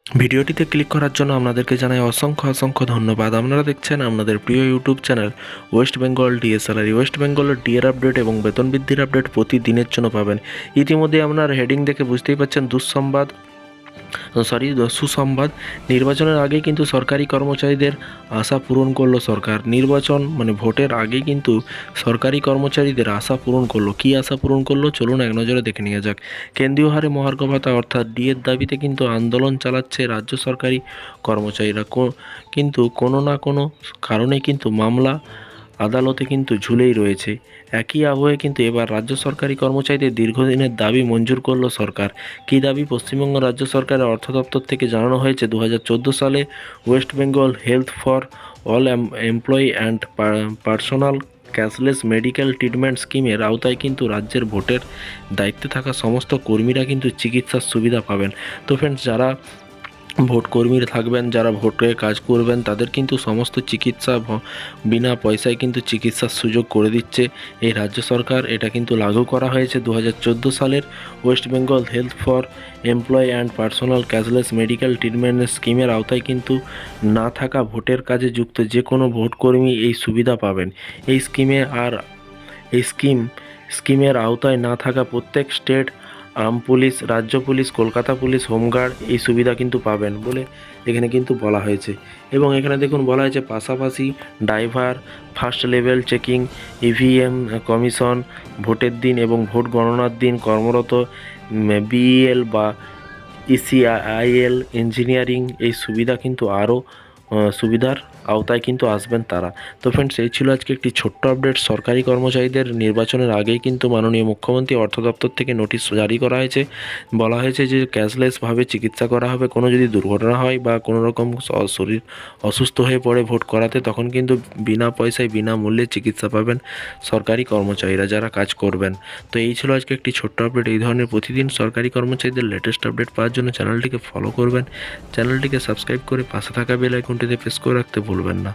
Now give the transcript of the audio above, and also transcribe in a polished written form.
ভিডিওটিতে ক্লিক করার জন্য আপনাদেরকে জানাই অসংখ্য ধন্যবাদ। আপনারা দেখছেন আপনাদের প্রিয় YouTube channel West Bengal DA salary. West বেঙ্গলের ডিএর আপডেট এবং বেতন বৃদ্ধির আপডেট প্রতিদিনের জন্য পাবেন। ইতিমধ্যে আপনার হেডিং দেখে বুঝতেই পারছেন সুসংবাদ। নির্বাচনের আগেই কিন্তু সরকারি কর্মচারীদের আশা পূরণ করলো সরকার। নির্বাচন মানে ভোটের আগেই কিন্তু সরকারি কর্মচারীদের আশা পূরণ করলো। কী আশা পূরণ করলো চলুন এক নজরে দেখে নিয়ে যাক। কেন্দ্রীয় হারে মহার্ঘ ভাতা অর্থাৎ ডিএর দাবিতে কিন্তু আন্দোলন চালাচ্ছে রাজ্য সরকারি কর্মচারীরা। কিন্তু কোনো না কোনো কারণে কিন্তু মামলা আদালতে কিন্তু ঝুলেই রয়েছে। একই আবহে কিন্তু এবার রাজ্য সরকারি কর্মচারীদের দীর্ঘদিনের দাবি মঞ্জুর করলো সরকার। কী দাবি? পশ্চিমবঙ্গ রাজ্য সরকারের অর্থ দপ্তর থেকে জানানো হয়েছে 2014 সালে West Bengal health for all employee and personal cashless medical treatment স্কিমের আওতায় কিন্তু রাজ্যের ভোটের দায়িত্বে থাকা সমস্ত কর্মীরা কিন্তু চিকিৎসার সুবিধা পাবেন। তো ফ্রেন্ডস, যারা ভোট কর্মীরা থাকবেন, যারা ভোটে কাজ করবেন, তাদের কিন্তু সমস্ত চিকিৎসা বিনা পয়সায় কিন্তু চিকিৎসার সুযোগ করে দিচ্ছে এই রাজ্য সরকার। এটা কিন্তু লাগু করা হয়েছে 2014 সালের West Bengal health for employee and personal cashless medical treatment স্কিমের আওতায় কিন্তু না থাকা ভোটের কাজে যুক্ত যে কোনো ভোটকর্মী এই সুবিধা পাবেন। এই স্কিমের আওতায় না থাকা প্রত্যেক স্টেট আর্ম পুলিশ, রাজ্য পুলিশ, কলকাতা পুলিশ, হোমগার্ড এই সুবিধা কিন্তু পাবেন বলে এখানে কিন্তু বলা হয়েছে। এবং এখানে দেখুন বলা হয়েছে পাশাপাশি driver, first level checking, EVM commission, ভোটের দিন এবং ভোট গণনার দিন কর্মরত বিইএল বা ইসিআইএল ইঞ্জিনিয়ারিং এই সুবিধা কিন্তু আরও সুবিধার আওতায় কিন্তু আসবেন তারা। তো ফ্রেন্ডস, এই ছিল আজকে একটি ছোট্ট আপডেট। সরকারি কর্মচারীদের নির্বাচনের আগেই কিন্তু মাননীয় মুখ্যমন্ত্রী অর্থ দপ্তর থেকে নোটিশ জারি করা হয়েছে। বলা হয়েছে যে ক্যাশলেসভাবে চিকিৎসা করা হবে। কোনো যদি দুর্ঘটনা হয় বা কোনো রকম শরীর অসুস্থ হয়ে পড়ে ভোট করাতে, তখন কিন্তু বিনা পয়সায় বিনামূল্যে চিকিৎসা পাবেন সরকারি কর্মচারীরা যারা কাজ করবেন। তো এই ছিল আজকে একটি ছোট্ট আপডেট। এই ধরনের প্রতিদিন সরকারি কর্মচারীদের লেটেস্ট আপডেট পাওয়ার জন্য চ্যানেলটিকে ফলো করবেন, চ্যানেলটিকে সাবস্ক্রাইব করে পাশে থাকা বেল আইকনটিতে প্রেস করে রাখতে ভুলবেন না।